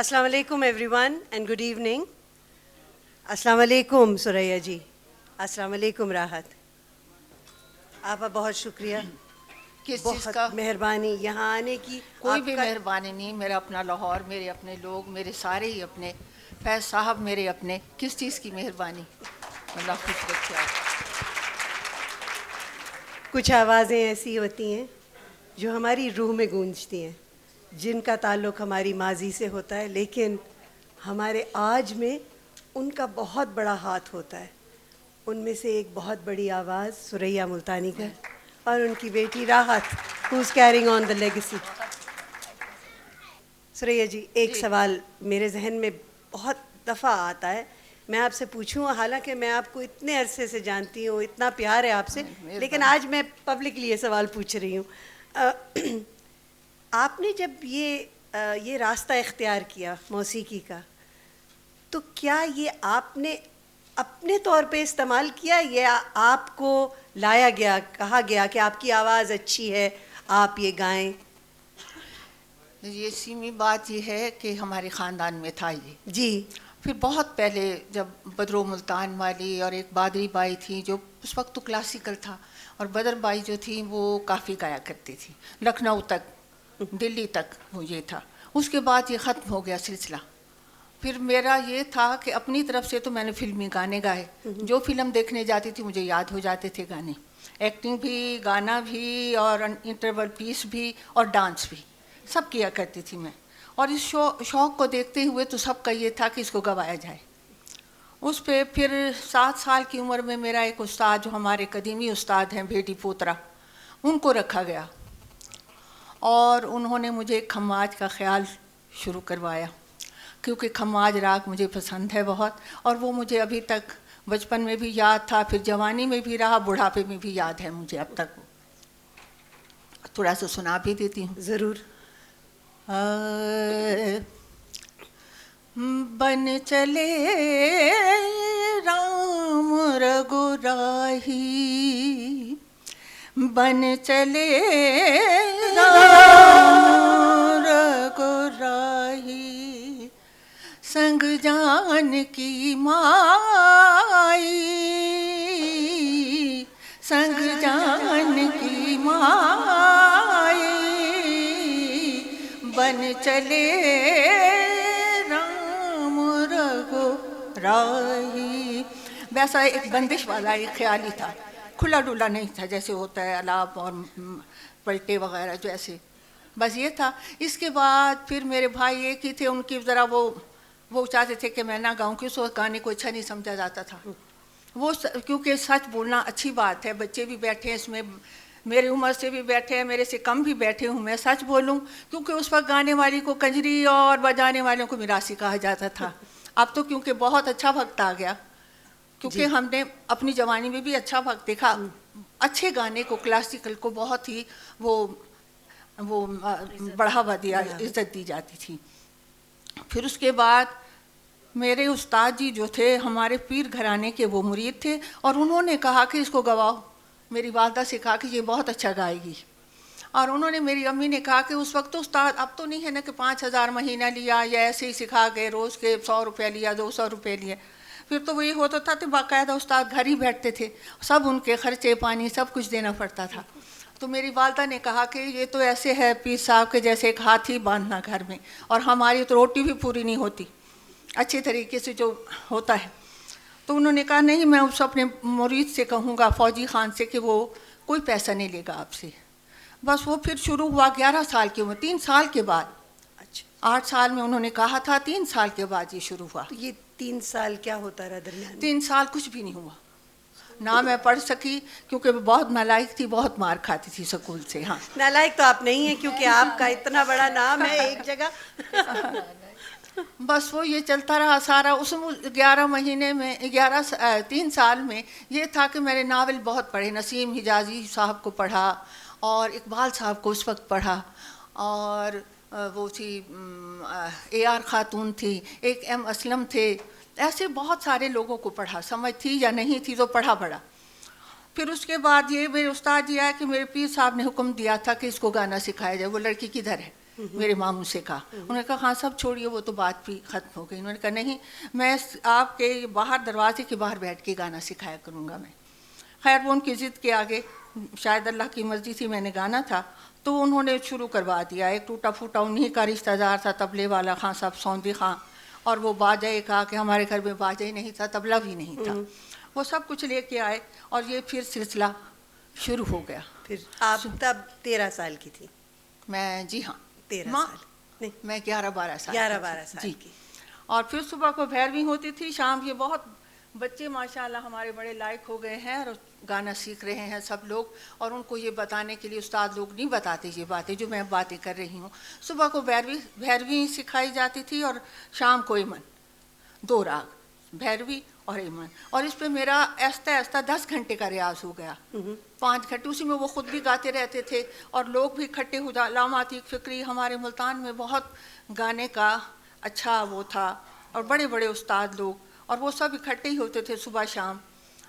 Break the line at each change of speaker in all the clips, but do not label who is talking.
अस्सलाम वालेकुम everyone and good evening. अस्सलाम वालेकुम सुरैया जी, अस्सलाम वालेकुम राहत। आपका बहुत शुक्रिया,
किस चीज़ का?
बहुत मेहरबानी यहाँ आने की।
कोई भी मेहरबानी नहीं, मेरा अपना लाहौर, मेरे अपने लोग, मेरे सारे ही अपने, फैज साहब मेरे अपने, किस चीज़ की मेहरबानी। अल्लाह खुश रखे आप।
कुछ आवाज़ें ऐसी होती हैं जो हमारी रूह में गूंजती हैं, जिनका ताल्लुक़ हमारी माजी से होता है, लेकिन हमारे आज में उनका बहुत बड़ा हाथ होता है। उनमें से एक बहुत बड़ी आवाज़ सुरैया मुल्तानी का और उनकी बेटी Rahat, who is carrying on the legacy. Suraiya ji, एक सवाल मेरे जहन में बहुत दफ़ा आता है, मैं आपसे पूछूं, हालांकि मैं आपको इतने अरसे से जानती हूँ, इतना प्यार है आपसे, लेकिन आज मैं पब्लिकली ये सवाल पूछ रही हूँ। आपने जब ये रास्ता इख्तियार किया मौसीकी का, तो क्या ये आपने अपने तौर पे इस्तेमाल किया या आपको लाया गया, कहा गया कि आपकी आवाज़ अच्छी है, आप ये गाएं?
ये सीमी बात ये है कि हमारे ख़ानदान में था ये
जी।
फिर बहुत पहले जब बदरो मुल्तान वाली और एक बादरी बाई थी जो उस वक्त तो क्लासिकल था, और बदर बाई जो थी वो काफ़ी गाया करती थी, लखनऊ तक, दिल्ली तक वो ये था। उसके बाद ये ख़त्म हो गया सिलसिला। फिर मेरा ये था कि अपनी तरफ से तो मैंने फिल्मी गाने गाए, जो फिल्म देखने जाती थी मुझे याद हो जाते थे गाने, एक्टिंग भी, गाना भी, और इंटरवल पीस भी, और डांस भी, सब किया करती थी मैं। और इस शौक़ को देखते हुए तो सबका ये था कि इसको गवाया जाए। उस पे फिर 7 साल की उम्र में मेरा एक उस्ताद, जो हमारे कदीमी उस्ताद हैं बेटी पोतरा, उनको रखा गया और उन्होंने मुझे खमाज का ख्याल शुरू करवाया, क्योंकि खमाज राग मुझे पसंद है बहुत, और वो मुझे अभी तक बचपन में भी याद था, फिर जवानी में भी रहा, बुढ़ापे में भी याद है मुझे अब तक। थोड़ा सा सुना भी देती हूँ।
ज़रूर।
बन चले राम रघुराही, बन चले राम रघुराही, संग जानकी माई, संग जानकी माई, बन चले राम रघुराही। वैसा एक बंदिश वाला एक ख्याल ही था, खुला डुला नहीं था जैसे होता है अलाप और पलटे वगैरह जो ऐसे, बस ये था। इसके बाद फिर मेरे भाई एक ही थे, उनकी ज़रा वो चाहते थे कि मैं ना गाऊँ, क्योंकि उस गाने को अच्छा नहीं समझा जाता था वो, क्योंकि सच बोलना अच्छी बात है, बच्चे भी बैठे हैं इसमें, मेरी उम्र से भी बैठे हैं, मेरे से कम भी बैठे हूँ, मैं सच बोलूँ, क्योंकि उस वक्त गाने वाली को कंजरी और बजाने वालों को मिरासी कहा जाता था। अब तो क्योंकि बहुत अच्छा वक्त आ गया, क्योंकि हमने अपनी जवानी में भी अच्छा वक्त देखा, अच्छे गाने को, क्लासिकल को बहुत ही वो बढ़ावा दिया, इज्जत दी जाती थी। फिर उसके बाद मेरे उस्ताद जी जो थे हमारे पीर घराने के, वो मुरीद थे, और उन्होंने कहा कि इसको गवाओ। मेरी वालदा से कहा कि ये बहुत अच्छा गाएगी, और उन्होंने, मेरी अम्मी ने कहा कि उस वक्त तो उस्ताद, अब तो नहीं है ना कि 5,000 महीना लिया या ऐसे ही सिखा गए, रोज़ के 100 रुपये लिया, 200 रुपये लिए, फिर तो वही होता था तो बाकायदा उस्ताद घर ही बैठते थे, सब उनके खर्चे पानी सब कुछ देना पड़ता था। तो मेरी वालदा ने कहा कि ये तो ऐसे है पीर साहब के जैसे एक हाथी बांधना घर में, और हमारी तो रोटी भी पूरी नहीं होती अच्छे तरीके से जो होता है। तो उन्होंने कहा नहीं, मैं उस अपने मुरीद से कहूँगा, फौजी खान से, कि वो कोई पैसा नहीं लेगा आपसे। बस वो फिर शुरू हुआ 11 साल की उम्र, 3 साल के बाद। अच्छा, 8 साल में उन्होंने कहा था, 3 साल के बाद ये शुरू हुआ।
तो ये 3 साल क्या होता रहा दरमियान?
3 साल कुछ भी नहीं हुआ ना, मैं पढ़ सकी क्योंकि बहुत नालायक थी, बहुत मार खाती थी स्कूल से। हाँ,
नालायक तो आप नहीं हैं, क्योंकि आपका इतना बड़ा नाम है एक जगह।
बस वो ये चलता रहा सारा। उस 11 महीने में 3 साल में ये था कि मैंने नावल बहुत पढ़े, नसीम हिजाजी साहब को पढ़ा, और इकबाल साहब को उस वक्त पढ़ा, और वो थी AR खातून थी, एक M असलम थे, ऐसे बहुत सारे लोगों को पढ़ा, समझ थी या नहीं थी तो पढ़ा पढ़ा। फिर उसके बाद ये मेरे उस्ताद जी आए कि मेरे पीर साहब ने हुक्म दिया था कि इसको गाना सिखाया जाए। वो लड़की किधर है? मेरे मामू से कहा। उन्होंने कहा हाँ सब छोड़िए, वो तो बात भी ख़त्म हो गई। उन्होंने कहा नहीं, मैं आपके बाहर दरवाजे के बाहर बैठ के गाना सिखाया करूँगा मैं। खैर वो उनकी ज़िद के आगे, शायद अल्लाह की मर्ज़ी थी, मैंने गाना था तो उन्होंने शुरू करवा दिया। एक टूटा फूटा उन्हीं का रिश्तेदार था तबले वाला खां साहब सौंदी खां, और वो बाजे कहा कि हमारे घर में बाजे ही नहीं था, तबला भी नहीं था। वो सब कुछ लेके आए और ये फिर सिलसिला शुरू हो गया।
फिर आप तब 13 साल की थी?
मैं, जी हाँ,
13
माँ,
साल नहीं,
मैं 11-12 साल
11-12
की
साल
थी।
की।
और फिर सुबह को भैरवी होती थी, शाम ये बहुत बच्चे माशाल्लाह हमारे बड़े लायक हो गए हैं और गाना सीख रहे हैं सब लोग, और उनको ये बताने के लिए उस्ताद लोग नहीं बताते ये बातें जो मैं बातें कर रही हूँ। सुबह को भैरवी सिखाई जाती थी और शाम को इमन, 2 राग, भैरवी और इमन। और इस पे मेरा ऐसा ऐसा 10 घंटे का रियाज हो गया, 5 घंटे। उसी में वो खुद भी गाते रहते थे और लोग भी इकट्ठे हो जा। लामा अतीक फ़िक्री हमारे मुल्तान में बहुत गाने का अच्छा वो था, और बड़े बड़े उस्ताद लोग, और वो सब इकट्ठे ही होते थे सुबह शाम।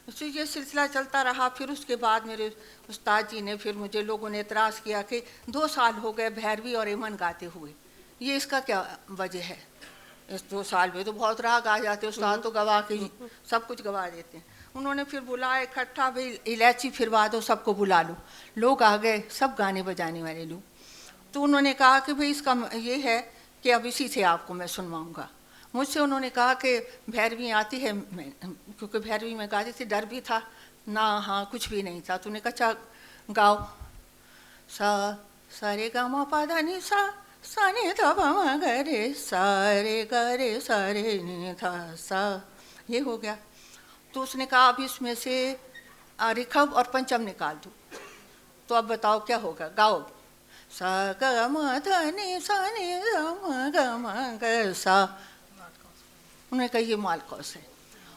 तो ये सिलसिला चलता रहा। फिर उसके बाद मेरे उस्ताद जी ने, फिर मुझे लोगों ने एतराज़ किया कि 2 साल हो गए भैरवी और इमन गाते हुए, ये इसका क्या वजह है? इस 2 साल में तो बहुत राग आ जाते, उस्ताद तो गवा के सब कुछ गवा देते हैं। उन्होंने फिर बुलाया इकट्ठा, भाई इलायची फिरवा दो, सबको बुला लो। लोग आ गए, सब गाने बजाने वाले लोग। तो उन्होंने कहा कि भाई इसका ये है कि अब इसी से आपको मैं सुनवाऊँगा। मुझसे उन्होंने कहा कि भैरवी आती है, मैं क्योंकि भैरवी में गाती थी, डर भी था ना, हाँ कुछ भी नहीं था। तो उन्होंने कहा अच्छा गाओ, सा सारे गा मा पा धा नि सा सा नि धा पा मा गा रे सा रे गा रे सा रे नि धा सा, ये हो गया। तो उसने कहा अब इसमें से रिखब और पंचम निकाल दो। तो अब बताओ क्या होगा, गाओ। सा ग म ध नि सा नि ध म ग म ग सा। उन्होंने कहा ये मालकौस है।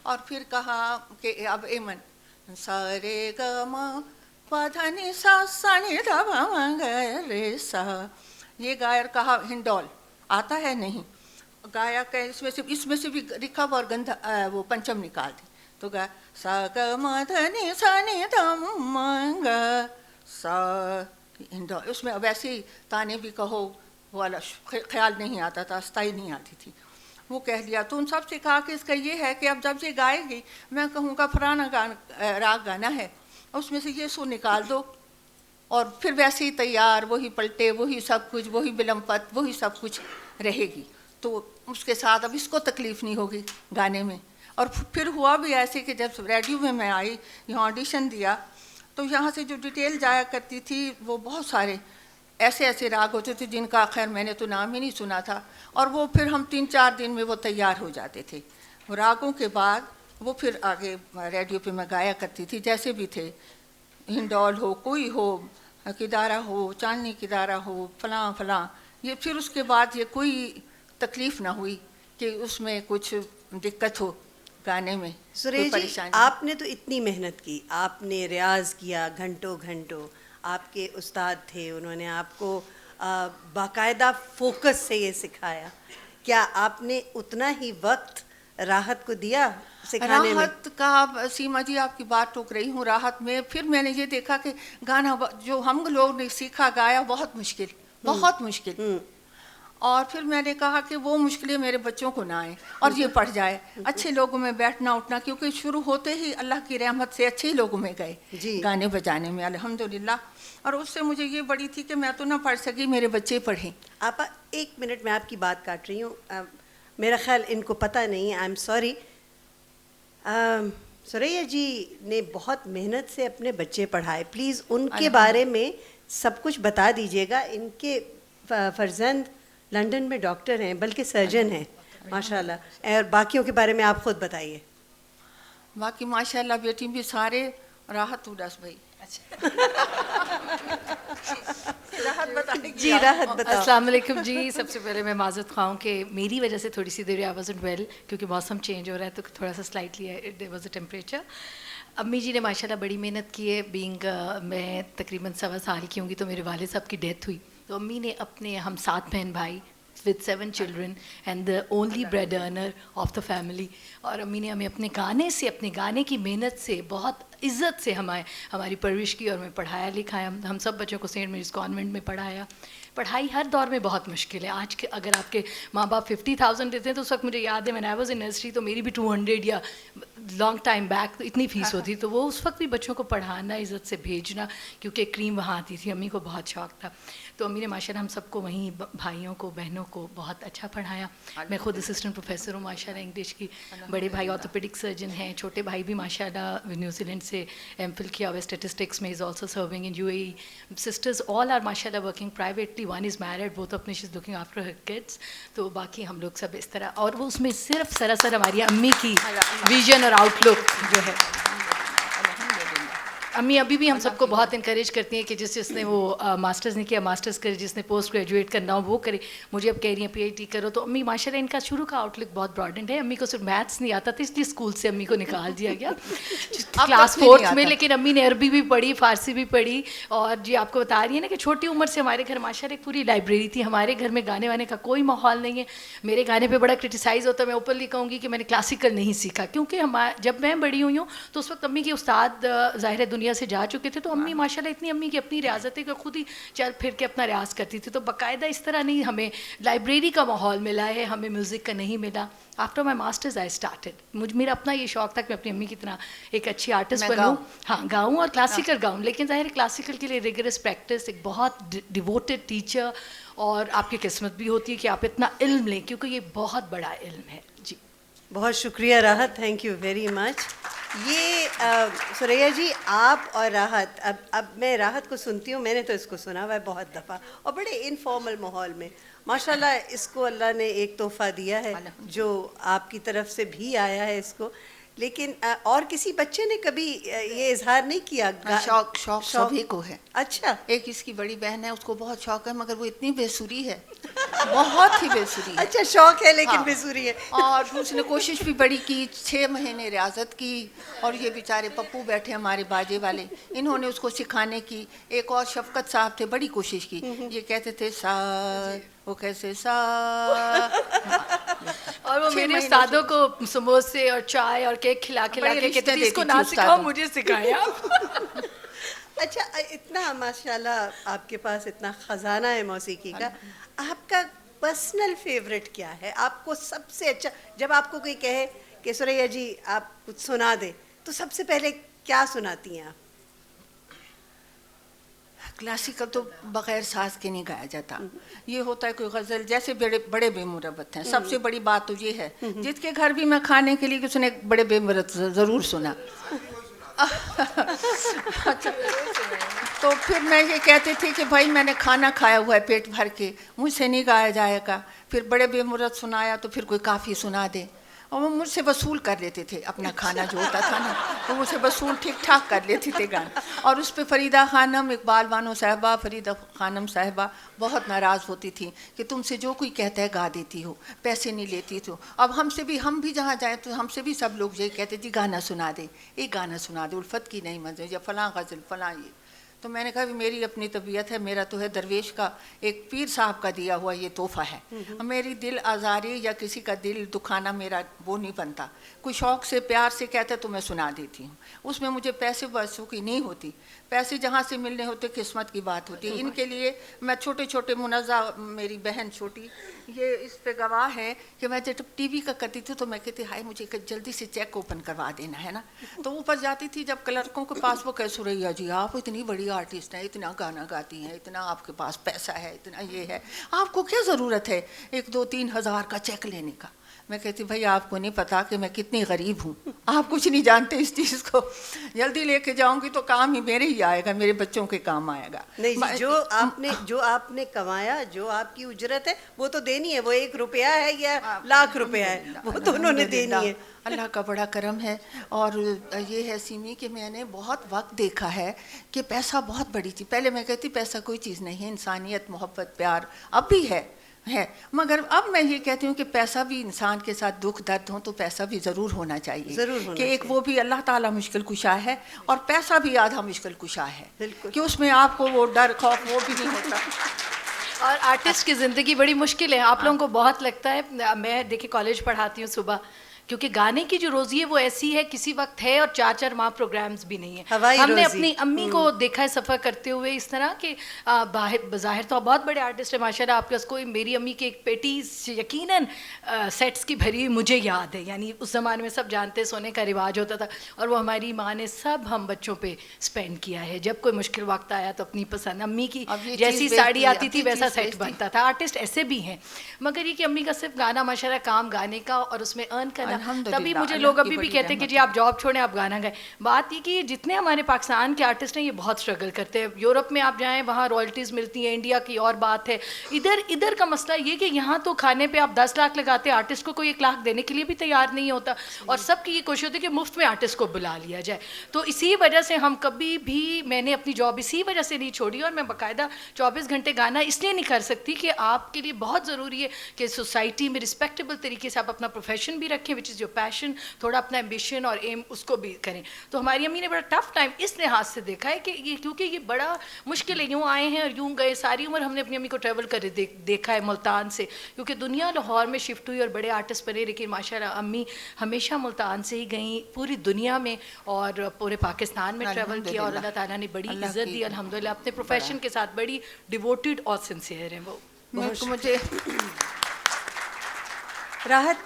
और फिर कहा कि अब इमन, सा रे ग म पा धा नि सा सा नि ध प म ग रे सा, ये गायर। कहा हिंडोल आता है, नहीं गाया। कह इसमें से भी रिखब और गंधा वो पंचम निकाल दी। तो गा सा ग म ध नि सा नि ध म ग सा, हिंडोल। उसमें वैसे ही ताने भी कहो वाला ख्याल नहीं आता था, स्थाई नहीं आती थी, वो कह लिया। तो उन सब से कहा कि इसका ये है कि अब जब ये गाएगी मैं कहूँगा फलाना राग गाना है, उसमें से ये सुर निकाल दो, और फिर वैसे ही तैयार, वही पलटे, वही सब कुछ, वही बिलमपत, वही सब कुछ रहेगी। तो उसके साथ अब इसको तकलीफ़ नहीं होगी गाने में। और फिर हुआ भी ऐसे कि जब रेडियो में मैं आई, यहाँ ऑडिशन दिया, तो यहाँ से जो डिटेल जाया करती थी वो बहुत सारे ऐसे ऐसे राग होते थे जिनका खैर मैंने तो नाम ही नहीं सुना था, और वो फिर हम 3-4 दिन में वो तैयार हो जाते थे। वो रागों के बाद वो फिर आगे रेडियो पे मैं गाया करती थी, जैसे भी थे, हिंडोल हो, कोई हो, किदारा हो, चांदनी किदारा हो, फलां फलां। ये फिर उसके बाद ये कोई तकलीफ़ ना हुई कि उसमें कुछ दिक्कत हो गाने में,
सुरेश जी, आपने तो इतनी मेहनत की, आपने रियाज किया घंटों घंटों, आपके उस्ताद थे, उन्होंने आपको बाकायदा फोकस से ये सिखाया। क्या आपने उतना ही वक्त राहत को दिया सिखाने में?
राहत का, सीमा जी आपकी बात टोक रही हूँ, राहत में फिर मैंने ये देखा कि गाना जो हम लोग ने सीखा गाया बहुत मुश्किल, बहुत मुश्किल। और फिर मैंने कहा कि वो मुश्किलें मेरे बच्चों को ना आए और ये पढ़ जाए, अच्छे लोगों में बैठना उठना, क्योंकि शुरू होते ही अल्लाह की रहमत से अच्छे लोगों में गए गाने बजाने में अल्हम्दुलिल्लाह। और उससे मुझे ये बड़ी थी कि मैं तो ना पढ़ सकी, मेरे बच्चे पढ़ें।
आप 1 मिनट में आपकी बात काट रही हूँ, मेरा ख्याल इनको पता नहीं, आई एम सॉरी। सुरैया जी ने बहुत मेहनत से अपने बच्चे पढ़ाए, प्लीज़ उनके बारे में सब कुछ बता दीजिएगा। इनके फर्जंद लंदन में डॉक्टर हैं, बल्कि सर्जन हैं माशाल्लाह, और बाकियों के बारे में आप खुद बताइए।
बाकी माशाल्लाह बेटी भी सारे राहत उदास भाई। राहत बताने
जी, राहत बताओ।
अस्सलाम वालेकुम जी। सबसे पहले मैं माज़रत ख़्वाह कि मेरी वजह से थोड़ी सी देर आई वाज़न्ट वेल, क्योंकि मौसम चेंज हो रहा है तो थोड़ा सा slightly there was a temperature. अम्मी जी ने माशाल्लाह बड़ी मेहनत की है। बीइंग मैं तकरीबन 1.25 साल की होंगी तो मेरे वालिद साहब की डेथ हुई, तो अम्मी ने अपने हम 7 बहन भाई with 7 children and the only bread earner of the family. और अम्मी ने हमें अपने गाने से, अपने गाने की मेहनत से, बहुत इज़्ज़त से हमारी परवरिश की और हमें पढ़ाया लिखाया. हम सब बच्चों को सेंट मेरीज़ कॉन्वेंट में पढ़ाया. पढ़ाई हर दौर में बहुत मुश्किल है. आज के अगर आपके माँ बाप 50,000 देते हैं तो उस वक्त मुझे याद है, मैंने आई वॉज इन नर्सरी तो मेरी भी 200 या लॉन्ग टाइम बैक तो इतनी फीस होती. तो वो उस वक्त भी बच्चों को पढ़ाना, इज़्ज़त से भेजना, क्योंकि क्रीम वहाँ आती थी. अम्मी को बहुत शौक़ था. तो अम्मी ने माशाल्लाह हम सबको वहीं भाइयों को, बहनों को बहुत अच्छा पढ़ाया. मैं खुद असिस्टेंट प्रोफेसर हूँ माशाल्लाह इंग्लिश की. बड़े भाई ऑर्थोपेडिक सर्जन हैं. छोटे भाई भी माशाल्लाह न्यूजीलैंड से एमफिल किया हुआ स्टैटिस्टिक्स में, is also serving in UAE. Sisters all are माशाल्लाह working privately. One is married, both अपने she is looking after her kids. तो बाकी हम लोग सब इस तरह. और वो उसमें सिर्फ सरासर हमारी अम्मी की विजन और आउटलुक जो है. अम्मी अभी भी हम सबको बहुत इनकरेज करती हैं कि जिसने वो मास्टर्स नहीं किया मास्टर्स करे, जिसने पोस्ट ग्रेजुएट करना हो वो करे. मुझे अब कह रही हैं पीएचडी करो. तो अम्मी माशाल्लाह इनका शुरू का आउटलुक बहुत ब्रॉडेंड है. अम्मी को सिर्फ मैथ्स नहीं आता था, इसलिए स्कूल से अम्मी को निकाल दिया गया क्लास 4th में. लेकिन अम्मी ने अरबी भी पढ़ी, फ़ारसी भी पढ़ी. और जी आपको बता रही है ना कि छोटी उम्र से हमारे घर माशाल्लाह एक पूरी लाइब्रेरी थी. हमारे घर में गाने वाने का कोई माहौल नहीं है. मेरे गाने पर बड़ा क्रिटिसाइज़ होता है. मैं ओपनली कहूँगी कि मैंने क्लासिकल नहीं सीखा, क्योंकि जब मैं बड़ी हुई हूँ तो उस वक्त अम्मी के उस्ताद ज़ाहिर दुनिया से जा चुके थे. तो अम्मी माशाल्लाह इतनी अम्मी की अपनी रियाजत है कि खुद ही चल फिर के अपना रियाज करती थी. तो बाकायदा इस तरह नहीं हमें लाइब्रेरी का माहौल मिला है, हमें म्यूज़िक का नहीं मिला. After my masters I started. मेरा अपना ये शौक था कि मैं अपनी अम्मी की तरह एक अच्छी आर्टिस्ट बनूँ. हाँ, गाऊँ और क्लासिकल गाऊँ. लेकिन ज़ाहिर क्लासिकल के लिए रिगरस प्रैक्टिस, एक बहुत डिवोटेड टीचर, और आपकी किस्मत भी होती है कि आप इतना इल्म लें, क्योंकि ये बहुत बड़ा इल्म है. जी
बहुत शुक्रिया राहत, थैंक यू वेरी मच. ये सुरैया जी, आप और राहत, अब मैं राहत को सुनती हूँ, मैंने तो इसको सुना हुआ है बहुत दफ़ा, और बड़े इनफॉर्मल माहौल में माशाल्लाह इसको अल्लाह ने एक तोहफ़ा दिया है जो आपकी तरफ से भी आया है इसको. लेकिन और किसी बच्चे ने कभी ये इजहार नहीं किया?
शौक सभी को है.
अच्छा.
एक इसकी बड़ी बहन है, उसको बहुत शौक है, मगर वो इतनी बेसुरी है, बहुत ही बेसुरी है.
अच्छा, शौक है लेकिन
हाँ.
बेसुरी है.
और उसने कोशिश भी बड़ी की, 6 महीने रियाजत की. और ये बेचारे पप्पू बैठे हमारे बाजे वाले, इन्होंने उसको सिखाने की. एक और शफकत साहब थे, बड़ी कोशिश की. ये कहते थे सा, वो कैसे सा.
और वो मेरे उस्तादों को समोसे और चाय और केक खिला के कहते थे इसको ना सिखाओ, मुझे सिखाया.
अच्छा, इतना माशाल्लाह आपके पास इतना खजाना है मौसीकी का. आपका पर्सनल फेवरेट क्या है? आपको सबसे अच्छा, जब आपको कोई कहे कि सुरैया जी आप कुछ सुना दे, तो सबसे पहले क्या सुनाती हैं आप?
क्लासिकल तो बगैर साज के नहीं गाया जाता. ये होता है कोई गज़ल, जैसे बड़े बड़े बेमुरब्बत हैं. सबसे बड़ी बात तो ये है, जिसके घर भी मैं खाने के लिए उसने बड़े बेमुरब्बत ज़रूर सुना. अच्छा, तो फिर मैं ये कहती थी कि भाई मैंने खाना खाया हुआ है पेट भर के, मुझसे नहीं गाया जाएगा. फिर बड़े बेमुरब्बत सुनाया तो फिर कोई काफ़ी सुना दे. और वो मुझसे वसूल कर लेते थे अपना खाना जो होता था ना, तो मुझसे वसूल ठीक ठाक कर लेते थे गाना. और उस पर फरीदा खानम, इकबाल बानो साहिबा, फरीदा खानम साहिबा बहुत नाराज़ होती थी कि तुमसे जो कोई कहता है गा देती हो, पैसे नहीं लेती तो. अब हम भी जहाँ जाएँ तो हमसे भी सब लोग यही कहते जी गाना सुना दे, एक गाना सुना दे, उल्फत की नहीं मज़े, या फ़लाँ गज़ल फ़लाँ ये. तो मैंने कहा कि मेरी अपनी तबीयत है, मेरा तो है दरवेश का एक पीर साहब का दिया हुआ ये तोहफ़ा है. मेरी दिल आज़ारी या किसी का दिल दुखाना मेरा वो नहीं बनता. कोई शौक़ से प्यार से कहता है तो मैं सुना देती हूँ. उसमें मुझे पैसे वसूल की नहीं होती. पैसे जहाँ से मिलने होते किस्मत की बात होती है. इनके लिए मैं छोटे छोटे मुनज़्ज़ा, मेरी बहन छोटी, ये इस पे गवाह है कि मैं जब टीवी का करती थी तो मैं कहती हाय मुझे जल्दी से चेक ओपन करवा देना है ना. तो ऊपर जाती थी जब क्लर्कों के पास, वो कह सुरैया जी आप इतनी बड़ी आर्टिस्ट हैं, इतना गाना गाती हैं, इतना आपके पास पैसा है, इतना ये है, आपको क्या ज़रूरत है 1-2-3 हज़ार का चेक लेने का. मैं कहती भाई आपको नहीं पता कि मैं कितनी गरीब हूँ, आप कुछ नहीं जानते इस चीज़ को. जल्दी लेके जाऊँगी तो काम ही मेरे ही आएगा, मेरे बच्चों के काम आएगा.
नहीं जी, जो आपने कमाया, जो आपकी उजरत है वो तो देनी है. वो 1 रुपया है या लाख रुपया है, वो तो उन्होंने देनी है.
अल्लाह का बड़ा करम है. और ये है सीमी कि मैंने बहुत वक्त देखा है कि पैसा बहुत बड़ी चीज़. पहले मैं कहती पैसा कोई चीज़ नहीं है, इंसानियत, मोहब्बत, प्यार अब भी है, मगर अब मैं ये कहती हूँ कि पैसा भी इंसान के साथ दुख दर्द हो तो पैसा भी ज़रूर होना चाहिए.
ज़रूर होना
कि एक वो भी अल्लाह ताला मुश्किल कुशा है और पैसा भी आधा मुश्किल कुशा है,
बिल्कुल.
कि उसमें आपको वो डर खौफ वो भी नहीं होता.
और आर्टिस्ट की ज़िंदगी बड़ी मुश्किल है। आप लोगों को बहुत लगता है, मैं देखिए कॉलेज पढ़ाती हूँ सुबह, क्योंकि गाने की जो रोज़ी है वो ऐसी है, किसी वक्त है और 4-4 माह प्रोग्राम्स भी नहीं है।
हवाई
हमने
रोज़ी।
अपनी अम्मी को देखा है सफ़र करते हुए इस तरह के, बाहर तो बहुत बड़े आर्टिस्ट है माशाल्लाह आपके पास, कोई मेरी अम्मी की एक पेटी यकीनन सेट्स की भरी हुई मुझे याद है, यानी उस ज़माने में सब जानते सोने का रिवाज होता था, और वो हमारी माँ ने सब हम बच्चों पे स्पेंड किया है। जब कोई मुश्किल वक्त आया तो अपनी पसंद, अम्मी की
अब ये
जैसी
चीज़
साड़ी
बेचती है,
आती
अब
थी
ये
वैसा
चीज़
सेट
बेचती।
बनता था। आर्टिस्ट ऐसे भी हैं, मगर ये कि अम्मी का सिर्फ गाना माशाल्लाह काम गाने का और उसमें अर्न करना,
अल्हम्दुलिल्लाह,
तभी मुझे
अल्लाह
लोग
की
अभी भी
बड़ी
कहते हैं कि
रहमत
जी आप जॉब छोड़ें आप गाना गाएं। बात ये कि जितने हमारे पाकिस्तान के आर्टिस्ट हैं ये बहुत स्ट्रगल करते हैं। यूरोप में आप जाएं वहाँ रॉयल्टीज़ मिलती हैं, इंडिया की और बात है। इधर का मसला ये कि यहाँ तो खाने पे आप 10 लाख लगाते हैं, आर्टिस्ट को कोई 1 लाख देने के लिए भी तैयार नहीं होता, और सबकी ये कोशिश होती है कि मुफ्त में आर्टिस्ट को बुला लिया जाए। तो इसी वजह से हम कभी भी, मैंने अपनी जॉब इसी वजह से नहीं छोड़ी, और मैं बाकायदा 24 घंटे गाना इसलिए नहीं कर सकती कि आपके लिए बहुत ज़रूरी है कि सोसाइटी में रिस्पेक्टेबल तरीके से आप अपना प्रोफेशन भी रखें, विच इज़ योर पैशन, थोड़ा अपना एम्बिशन और एम उसको भी करें। तो हमारी अम्मी ने बड़ा टफ टाइम इस लिहाज से देखा है कि ये, क्योंकि ये बड़ा मुश्किल है, यूँ आए हैं और यूँ गए, सारी उम्र हमने अपनी अम्मी को ट्रैवल कर देखा है मुल्तान से, क्योंकि दुनिया लाहौर में शिफ्ट हुई और बड़े आर्टिस्ट बने, लेकिन माशाल्लाह अम्मी हमेशा मुल्तान से ही गई पूरी दुनिया में और पूरे पाकिस्तान में ट्रैवल किया, और अल्लाह ताला ने बड़ी इज्जत दी अल्हम्दुलिल्लाह। अपने प्रोफेशन के साथ बड़ी डिवोटेड और सिंसियर हैं वो।
मुझे
राहत,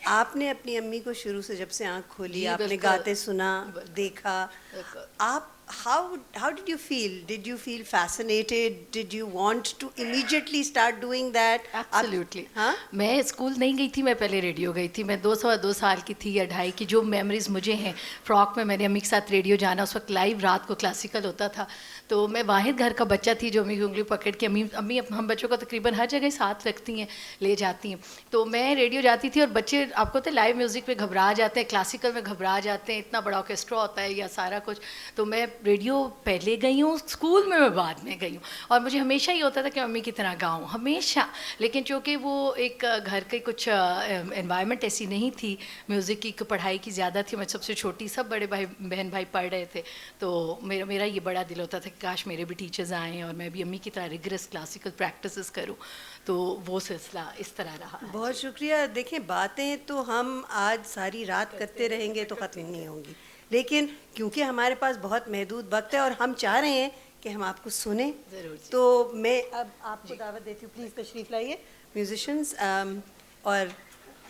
आपने अपनी अम्मी को शुरू से जब से आंख खोली,
जी,
आपने
बिल्कुल।
गाते सुना, देखा,
बिल्कुल।
आप how did you feel? Did you feel fascinated? Did you want to immediately start doing that?
Absolutely.
हाँ?
मैं स्कूल नहीं गई थी, मैं पहले रेडियो गई थी। मैं 2 साल की थी या 2.5 की, जो मेमोरीज मुझे हैं, फ्रॉक में मैंने अम्मी के साथ रेडियो जाना, उस वक्त लाइव रात को क्लासिकल होता था, तो मैं वाहिद घर का बच्चा थी जो अम्मी की उंगली पकड़ के, अम्मी हम बच्चों को तकरीबन हर जगह साथ रखती हैं, ले जाती हैं, तो मैं रेडियो जाती थी, और बच्चे आपको तो लाइव म्यूज़िक में घबरा जाते हैं, क्लासिकल में घबरा जाते हैं, इतना बड़ा ऑर्केस्ट्रा होता है या सारा कुछ, तो मैं रेडियो पहले गई हूँ, स्कूल में मैं बाद में गई हूँ, और मुझे हमेशा ही होता था कि मम्मी की तरह गाऊँ हमेशा, लेकिन चूँकि वो एक घर के कुछ एनवायरनमेंट ऐसी नहीं थी, म्यूज़िक की पढ़ाई की ज़्यादा थी, मैं सबसे छोटी, सब बड़े भाई बहन भाई पढ़ रहे थे, तो मेरा ये बड़ा दिल होता था कि काश मेरे भी टीचर्स आएँ और मैं भी अम्मी की तरह रिगरस क्लासिकल प्रैक्टिसेस करूँ, तो वो सिलसिला इस तरह रहा।
बहुत शुक्रिया। देखें, बातें तो हम आज सारी रात करते रहेंगे तो ख़त्म नहीं होंगी, लेकिन क्योंकि हमारे पास बहुत महदूद वक्त है और हम चाह रहे हैं कि हम आपको सुने, तो मैं अब आपको दावत देती हूँ, प्लीज़ तशरीफ़ लाइए म्यूजिशंस, और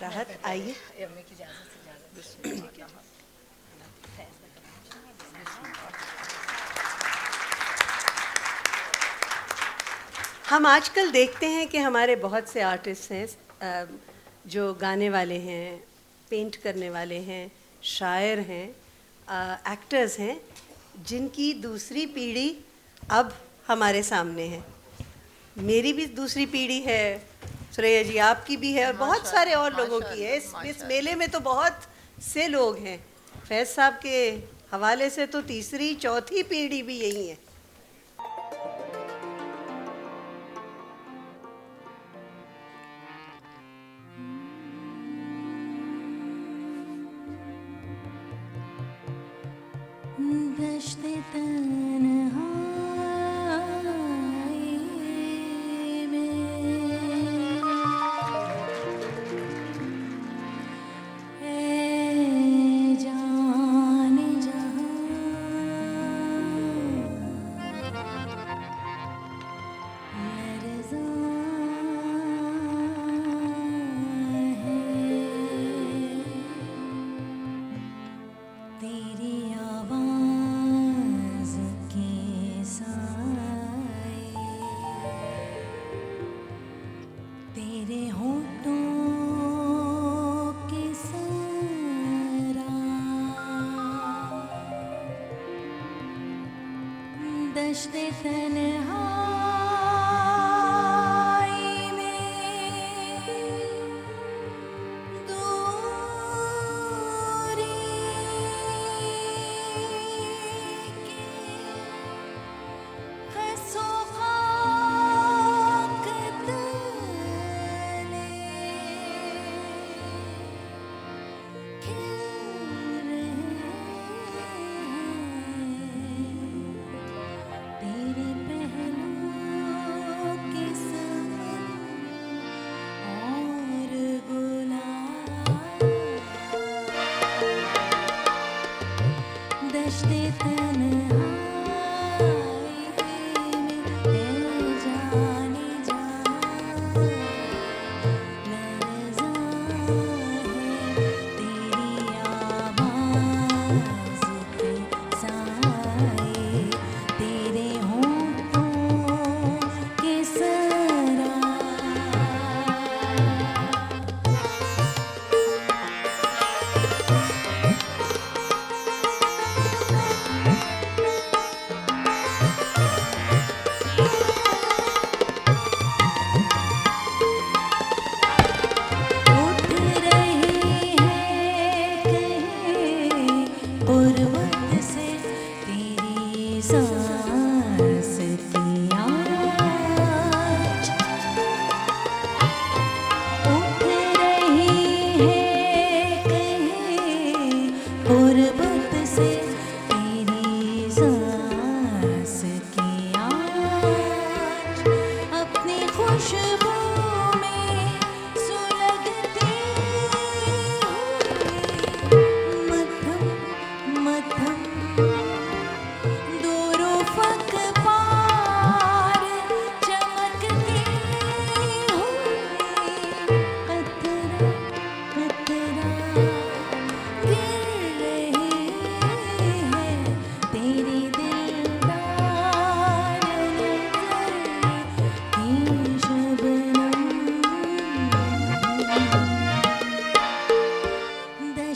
राहत आइए।
अम्मी की इजाज़त से
हम आजकल देखते हैं कि हमारे बहुत से आर्टिस्ट हैं जो गाने वाले हैं, पेंट करने वाले हैं, शायर हैं, एक्टर्स हैं, जिनकी दूसरी पीढ़ी अब हमारे सामने है। मेरी भी दूसरी पीढ़ी है, सुरैया जी आपकी भी है, और बहुत सारे और लोगों की है। इस मेले में तो बहुत से लोग हैं। फैज़ साहब के हवाले से तो तीसरी चौथी पीढ़ी भी यही है।
दश्ते तन्हाई में ऐ जाने जहां लर्ज़ां है तेरी आवाज़ के साए, तेरे होठों के सरा, दश्ते तन्हाई में दूरी के ख़सो ख़ाक तले खिल रहे हैं तेरे पहलू के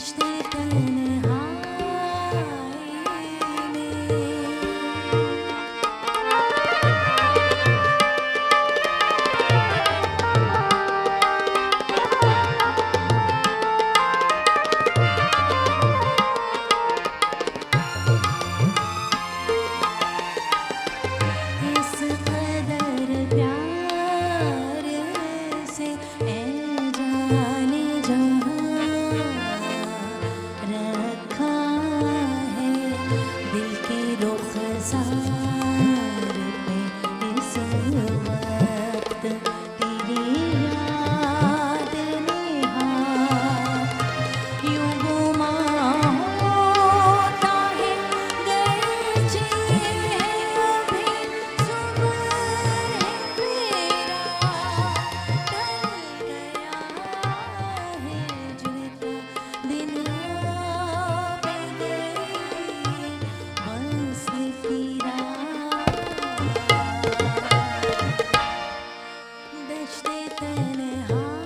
दश्ते तन्हाई में इस कदर प्यार से ए जाने जहाँ रखा है दिल के रुखसार पे इस वक्त तेरी याद ने हाथ यूं गुमा होता है गरजे अभी सुबह है तेरा ढल गया है जुड़ता दिन पे गई बस फिरा दश्ते तन्हाई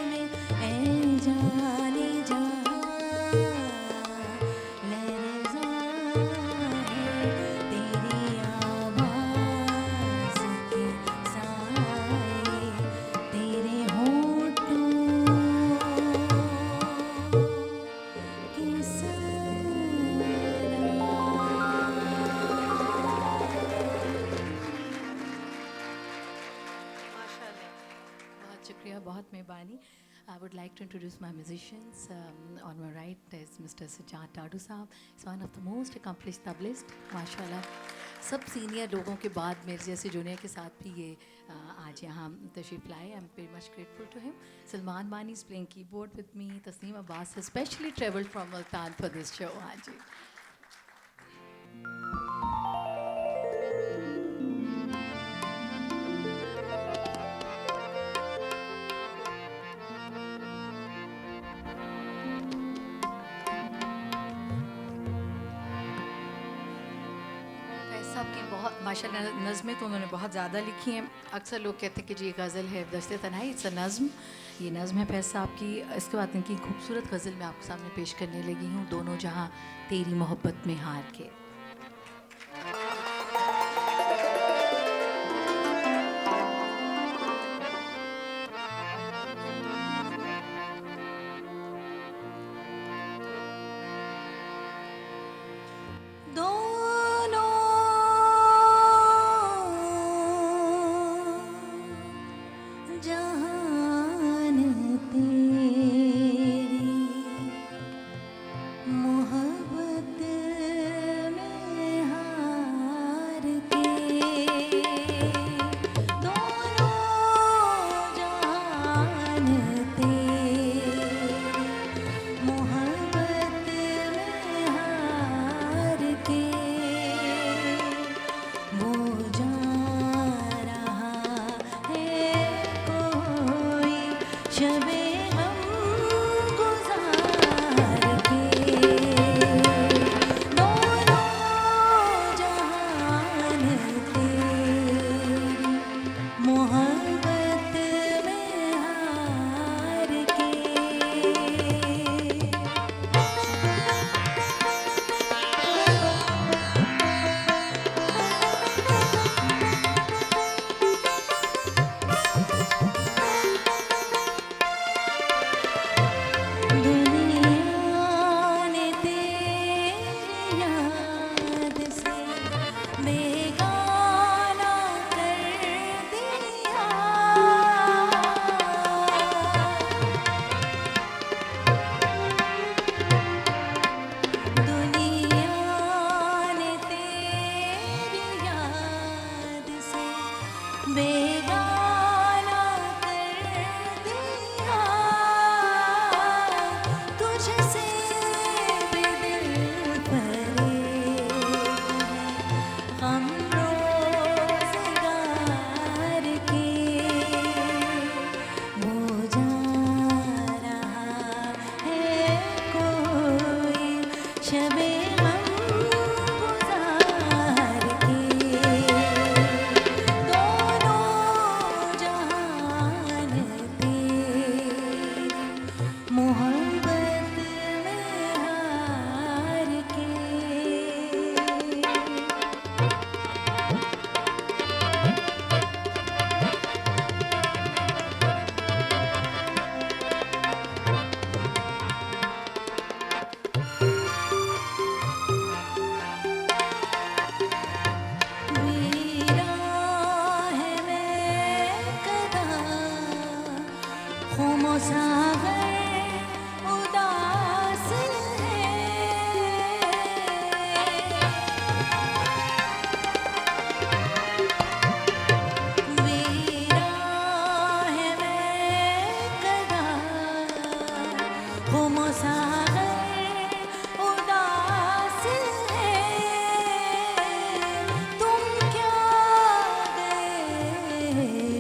में ए जाने जहाँ लरज़ा है तेरी आवाज़ के साए तेरे होठों की
बहुत शुक्रिया, बहुत मेहरबानी. I would like to introduce my musicians. On my right is Mr. Sujat Tadu Saab. He's one of the most accomplished tablists. माशाल्लाह सब सीनियर लोगों के बाद मेरे जैसे जूनियर के साथ भी ये आज यहाँ तशरीफ लाए. I'm very much grateful to him. Salman Bani is playing keyboard with me. Tasneem Abbas has specially travelled from Multan for this show. हाँ जी. फैज़ साहब की बहुत माशाल्लाह नज़में तो उन्होंने बहुत ज़्यादा लिखी हैं. अक्सर लोग कहते हैं कि जी ये गज़ल है दश्ते तन्हाई, इट्स अ नज़्म. ये नज़्म है फैज़ साहब की. इसके बाद इनकी खूबसूरत गज़ल मैं आपके सामने पेश करने लगी हूँ, दोनों जहाँ तेरी मोहब्बत में हार के.
दोनों जहान तेरी मोहब्बत में हार के दोनों जहान तेरी मोहब्बत में हार के वो जा रहा है कोई शबे गम गुजार के दोनों जहान तेरी मोहब्बत में हार के दुनिया ने तेरी याद से बेगाना कर दिया दुनिया ने तेरी याद से बेगाना कर दिया तुझसे भी दिल भरे हम रोज़गार के वो जा रहा है कोई शबे गम गुजार के दोनों जहान तेरी मोहब्बत सागर उदास है, वीरा है मैं कदा, गुम सागर उदास है, तुम क्या गए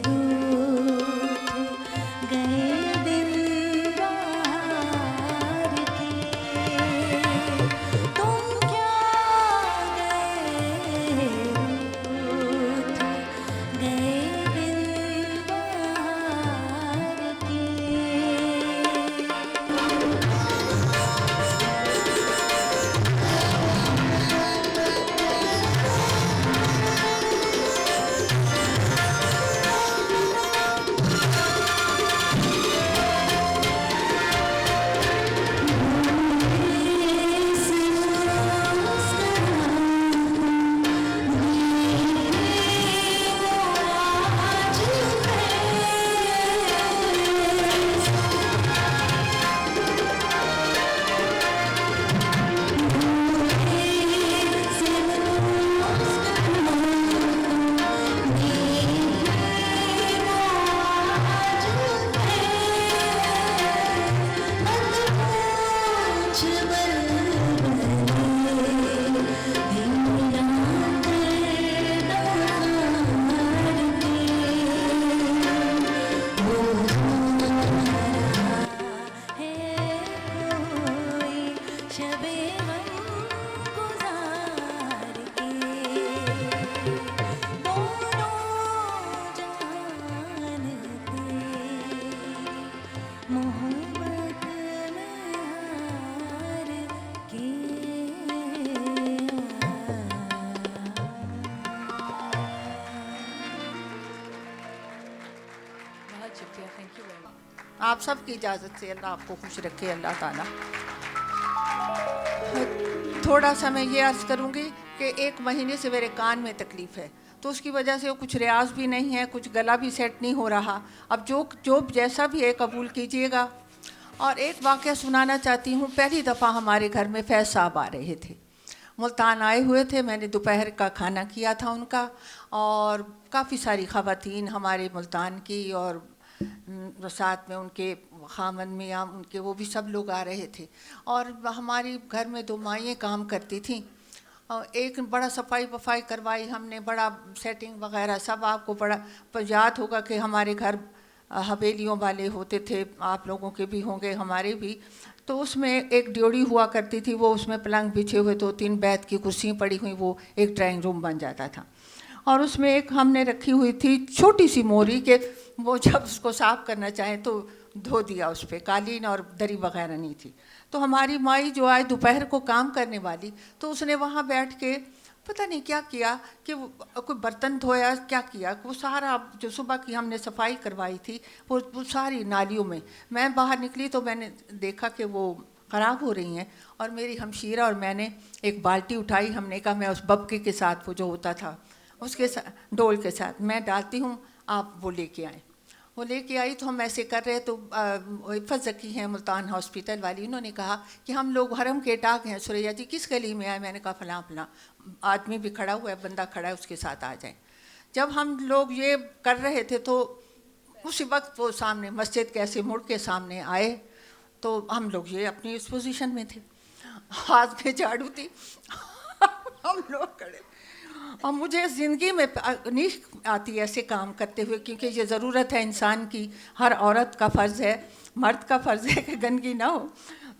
रूठ गए दिन बाहर के, तुम क्या गए रूठ गए दिन बाहर के। शबे गम गुजार के, दोनों जान तेरी मोहब्बत में हार के।
बहुत शुक्रिया, थैंक यू वेरी मच।
आप सबकी इजाज़त से अल्लाह आपको खुश रखे, अल्लाह ताला। थोड़ा सा मैं ये अर्ज़ करूँगी कि 1 महीने से मेरे कान में तकलीफ़ है, तो उसकी वजह से कुछ रियाज भी नहीं है, कुछ गला भी सेट नहीं हो रहा। अब जो जैसा भी है कबूल कीजिएगा। और एक वाक़या सुनाना चाहती हूँ। पहली दफ़ा हमारे घर में फैज़ साहब आ रहे थे, मुल्तान आए हुए थे। मैंने दोपहर का खाना किया था उनका, और काफ़ी सारी ख़वातीन हमारे मुल्तान की और साथ में उनके खामन मियाँ उनके, वो भी सब लोग आ रहे थे। और हमारी घर में 2 माइयाँ काम करती थीं। एक बड़ा सफाई वफाई करवाई हमने, बड़ा सेटिंग वगैरह सब। आपको बड़ा याद होगा कि हमारे घर हवेलियों वाले होते थे, आप लोगों के भी होंगे, हमारे भी। तो उसमें एक ड्योढ़ी हुआ करती थी, वो उसमें पलंग बिछे हुए 2-3 बैठ की कुर्सियाँ पड़ी हुई, वो एक ड्राइंग रूम बन जाता था। और उसमें एक हमने रखी हुई थी छोटी सी मोरी के, वो जब उसको साफ़ करना चाहें तो धो दिया उस पर, कालीन और दरी वगैरह नहीं थी। तो हमारी माई जो आए दोपहर को काम करने वाली, तो उसने वहाँ बैठ के पता नहीं क्या किया कि कोई बर्तन धोया, क्या किया, वो सारा जो सुबह की हमने सफाई करवाई थी वो सारी नालियों में। मैं बाहर निकली तो मैंने देखा कि वो ख़राब हो रही हैं, और मेरी हमशीरा और मैंने एक बाल्टी उठाई। हमने कहा मैं उस बबके के साथ, वो जो होता था उसके साथ, डोल के साथ मैं डालती हूँ, आप वो लेके आएँ। वो लेके आई तो हम ऐसे कर रहे, तो इफ़त ज़की हैं मुल्तान हॉस्पिटल वाली, उन्होंने कहा कि हम लोग हरम के टाक हैं, सुरैया जी किस गली में आए? मैंने कहा फलां फलां, आदमी भी खड़ा हुआ है, बंदा खड़ा है, उसके साथ आ जाएं। जब हम लोग ये कर रहे थे तो उसी वक्त वो सामने मस्जिद के ऐसे मुड़ के सामने आए, तो हम लोग ये अपनी इस पोजीशन में थे, हाथ में झाड़ू थी हम लोग खड़े। और मुझे ज़िंदगी में नहीं आती ऐसे काम करते हुए, क्योंकि ये ज़रूरत है इंसान की, हर औरत का फ़र्ज़ है, मर्द का फ़र्ज़ है कि गंदगी ना हो।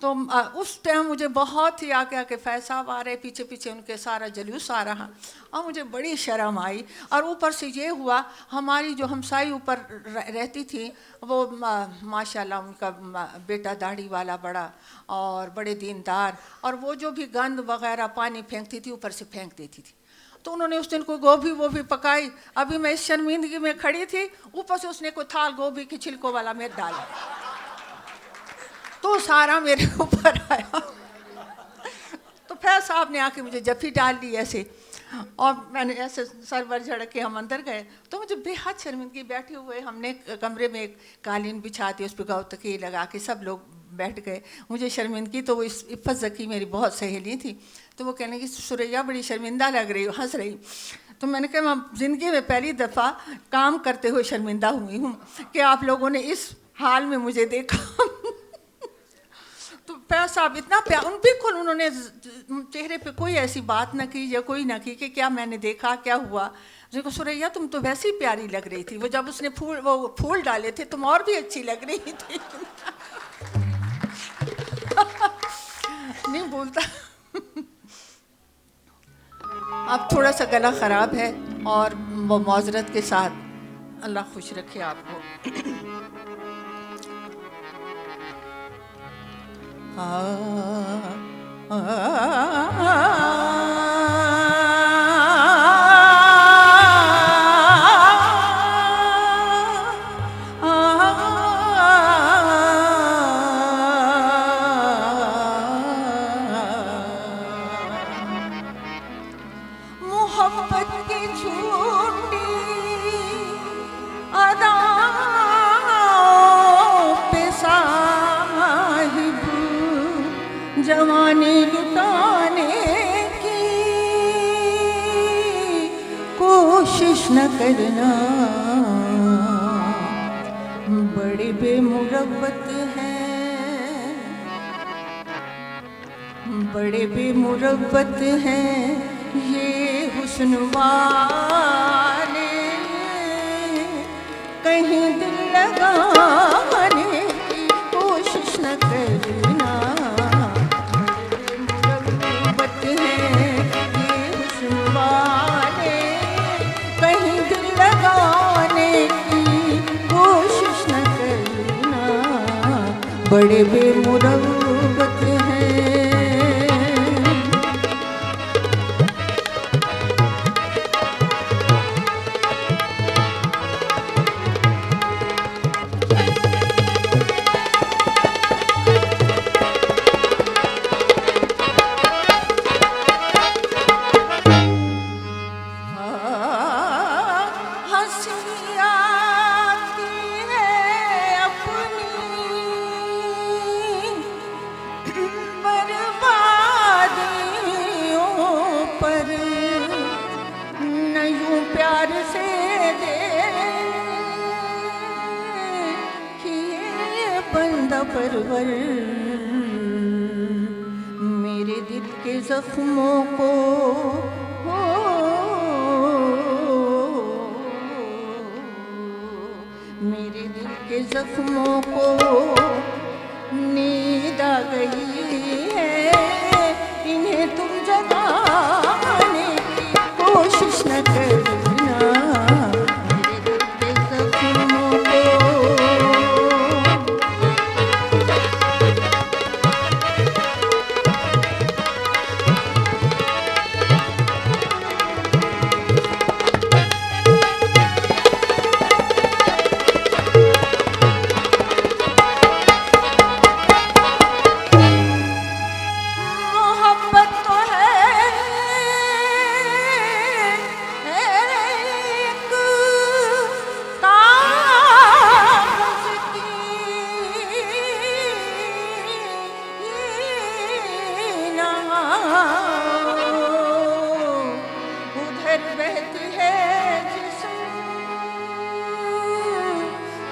तो उस टाइम मुझे बहुत ही आगे आके फैज़ साहब आ रहे, पीछे पीछे उनके सारा जलूस आ रहा, और मुझे बड़ी शर्म आई। और ऊपर से ये हुआ, हमारी जो हमसाई ऊपर रहती थी वो माशाल्लाह उनका बेटा दाढ़ी वाला बड़ा और बड़े दीनदार, और वो जो भी गंद वगैरह पानी फेंकती थी ऊपर से फेंक देती थी। तो उन्होंने उस दिन कोई गोभी वो भी पकाई, अभी मैं इस शर्मिंदगी में खड़ी थी, ऊपर से उसने कोई थाल गोभी की छिलकों वाला मेरे डाला, तो सारा मेरे ऊपर आया। तो फैज़ साहब ने आके मुझे जफ़ी डाल ली ऐसे, और मैंने ऐसे सर वर झड़क के हम अंदर गए तो मुझे बेहद शर्मिंदगी, बैठे हुए हमने कमरे में एक कालीन बिछा दी, उस पर गाँव तकिए लगा के सब लोग बैठ गए। मुझे शर्मिंदगी, तो वो इफ़्फ़त ज़की मेरी बहुत सहेली थी, तो वो कहने की सुरैया बड़ी शर्मिंदा लग रही हो, हंस रही। तो मैंने कहा मैं ज़िंदगी में पहली दफ़ा काम करते हुए शर्मिंदा हुई हूँ कि आप लोगों ने इस हाल में मुझे देखा। तो प्यार साहब इतना प्यार, बिल्कुल उन्होंने चेहरे पे कोई ऐसी बात ना की या कोई ना की कि क्या मैंने देखा क्या हुआ। देखो सुरैया तुम तो वैसे ही प्यारी लग रही थी, वो जब उसने फूल डाले थे तुम और भी अच्छी लग रही थी। नहीं बोलता। अब थोड़ा सा गला ख़राब है और वो माजरत के साथ अल्लाह खुश रखे आपको। मोहब्बत की झूठी अदाओं पे साहिब जवानी लुटाने की कोशिश न करना, बड़े बेमुरव्वत हैं, बड़े बेमुरव्वत हैं ये हुस्न वाले, कहीं दिल लगाने की कोशिश न करना, मुरव्वत हैं ये हुस्न वाले, कहीं दिल लगाने की कोशिश न करना, बड़े बेमुरव्वत हैं। परवर मेरे दिल के जख्मों को हो, मेरे दिल के जख्मों को नींद आ गई है, इन्हें तुम जगाने की कोशिश न करना, मेरे दिल के जख्मों को।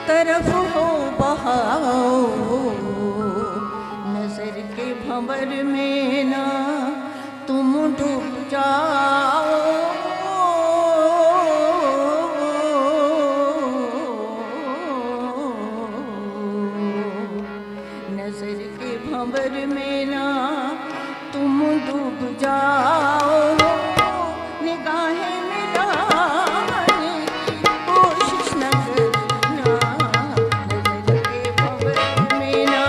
तरफ हो बहाओ, नजर के भंवर में ना तुम डूब जाओ, नजर के भंवर में ना तुम डूब जाओ, निगाहें मिलाने की कोशिश न करना, नजर के भंवर में ना।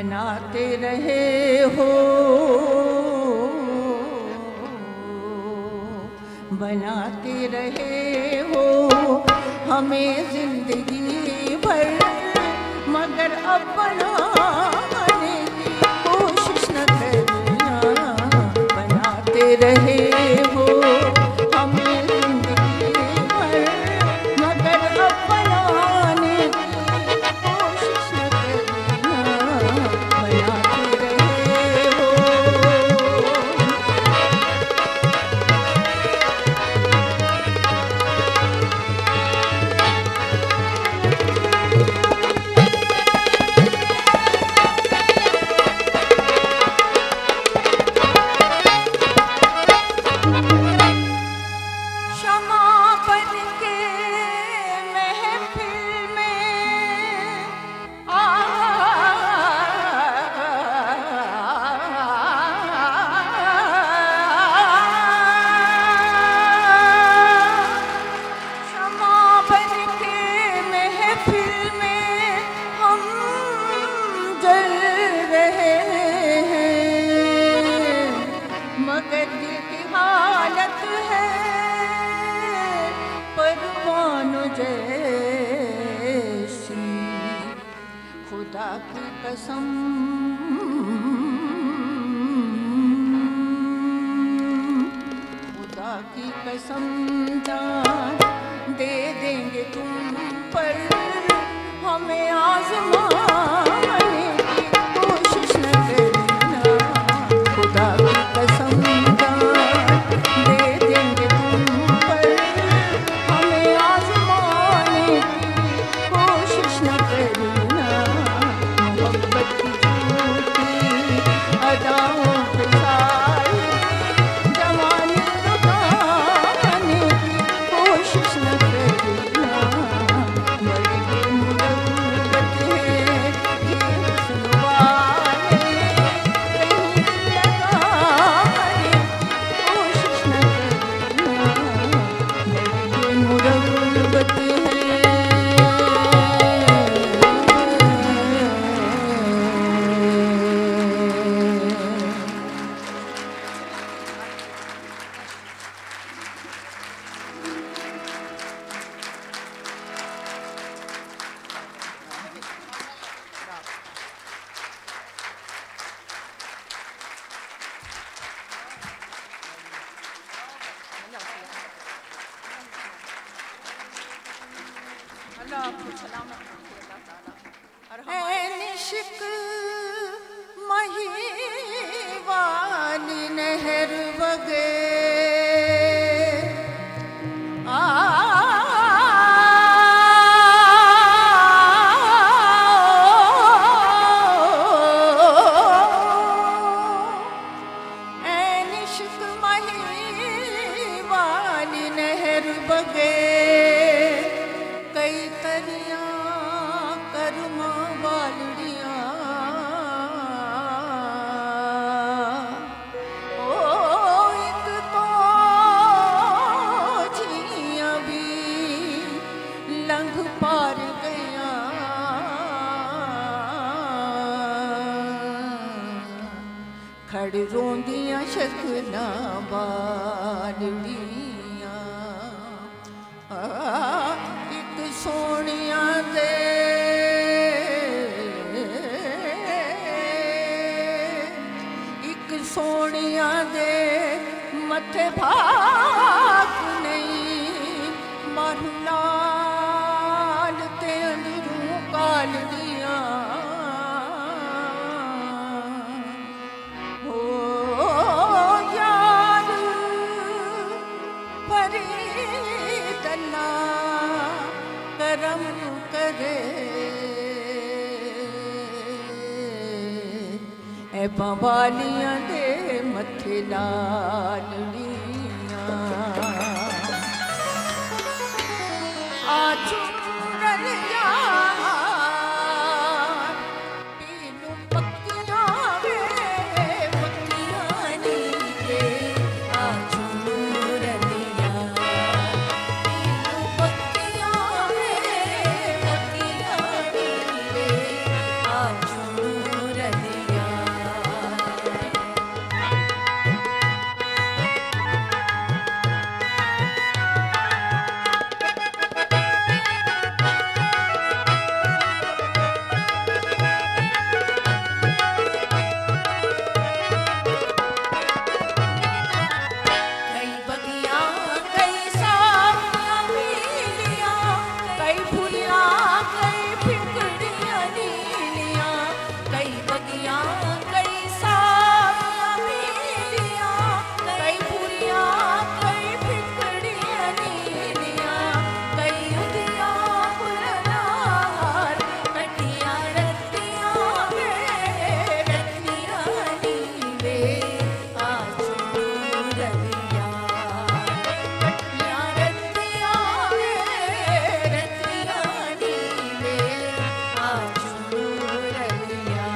बनाते रहे हो, बनाते रहे हो हमें जिंदगी भर, मगर अब बनाने की कोशिश न करना। बनाते रहे हो हमें जिंदगी भर, मगर अब बनाने की कोशिश न करना। बनाते रहे हो। क्षमा बन के महफिल में क्षमा बन के महफिल में हम जल रहे हैं, मगर दिल की हालत है परवानों जैसी। खुदा की कसम खुदा की कसम जान दे देंगे तुम पर, हमें आजमाने की कोशिश न करना। खुदा की कसम जान दे देंगे तुम पर, हमें आजमाने की कोशिश न करना। मोहब्बत की झूठी अदाओं पे सारी जवानी लुटाने की कोशिश न करना। बड़ी मुरब्बत है ये हुस्न वाले, कहीं लगाने की कोशिश न करना। बड़ी मुरब्बत है। निश्क महीवानी नहर बगे निश्क महीवानी नहर बगे, कई तरियां करमा वालड़ियां। ओ एक तो झियां भी लंघ पार गया, खड़ रोंदियां शक्लां वालड़ियां। एक सोनिया दे एक सोनिया दे मथे भाग नहीं, मारू लाल ते अंदरू कालड़ियां। हो यार फरीद अल्लाह करम करे, ए बवालियां दे मथे लालड़ियां। आ चूरन यार पीनू पक्कियां वे पक्कियां नी के। आ चूरन यार पीनू पक्कियां वे पक्कियां नी के। आ चूरन दुनिया कई सावियां मीलियां कई बुरियां कई बिगड़ियां नीलियां कई उदियां पुरनार कटियां रत्तियां वे रत्तियां नीले आजू रविया कटियां रत्तियां वे रत्तियां नीले आजू रविया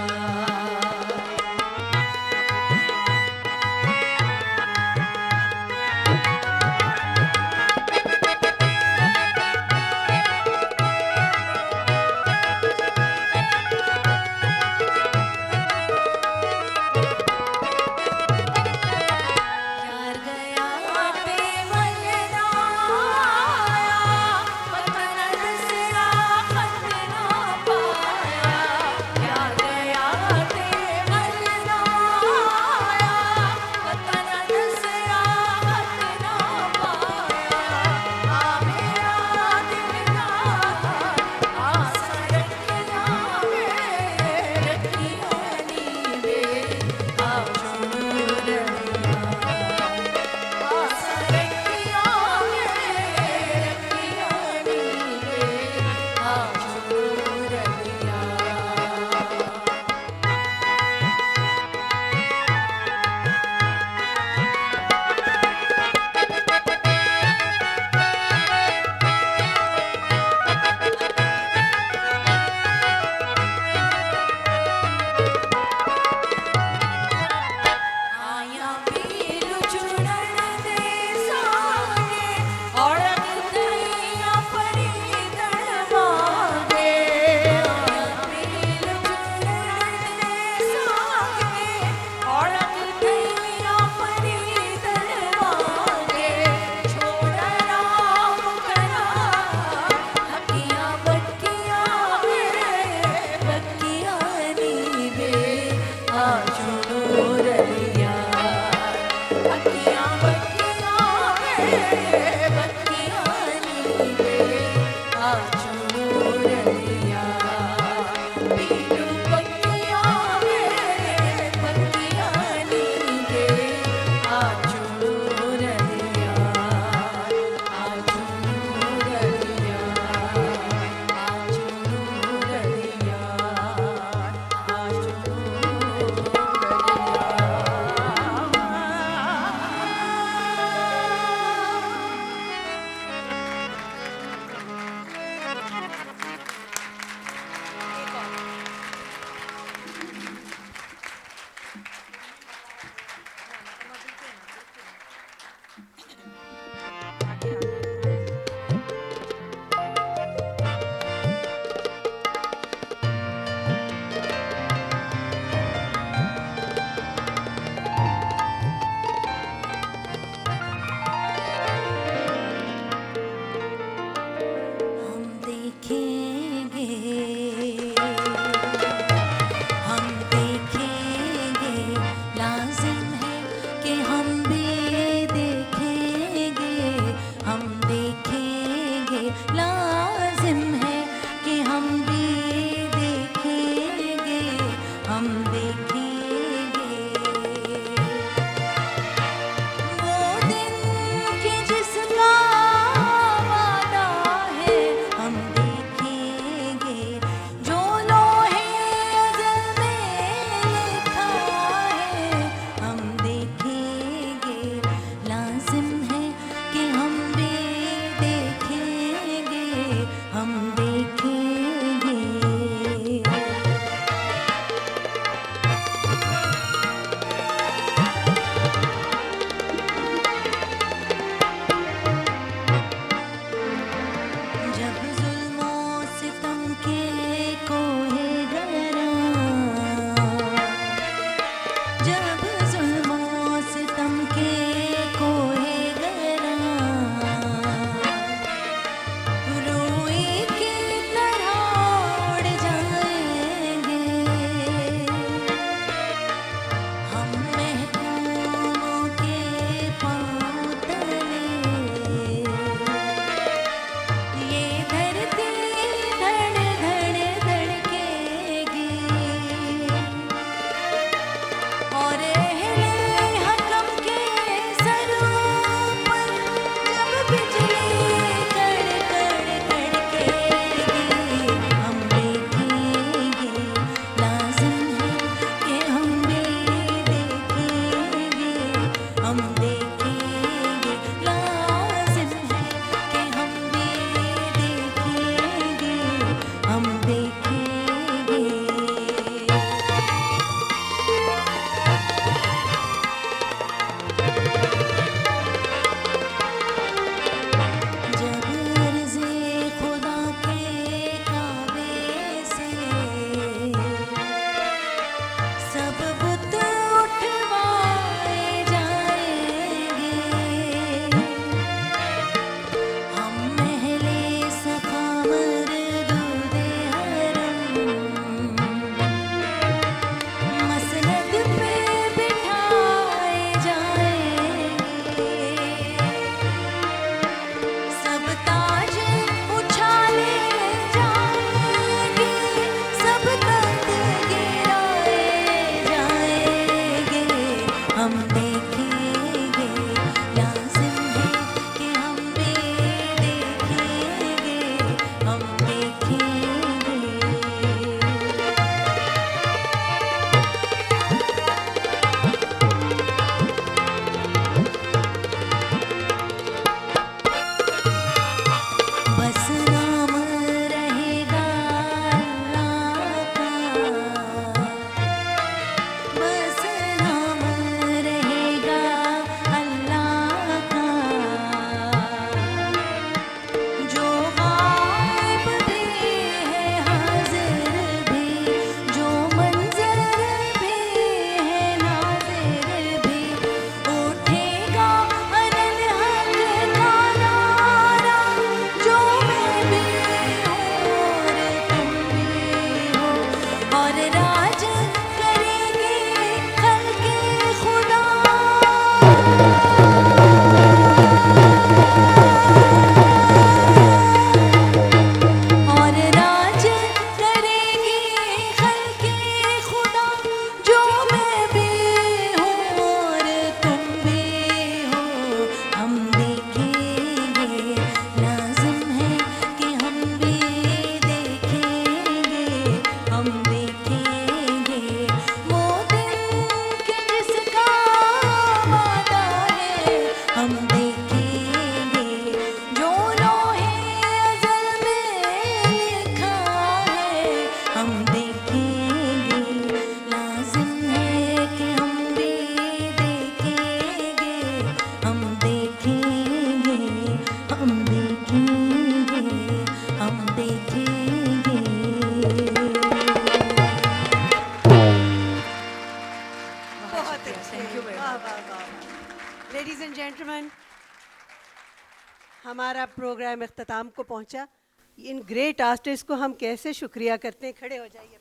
शुक्रिया, thank you very
वाह वाह वाह। लेडीज एंड जेंटलमैन, हमारा प्रोग्राम इख्तिताम को पहुंचा। इन ग्रेट आर्टिस्ट को हम कैसे शुक्रिया करते हैं। खड़े हो जाइए।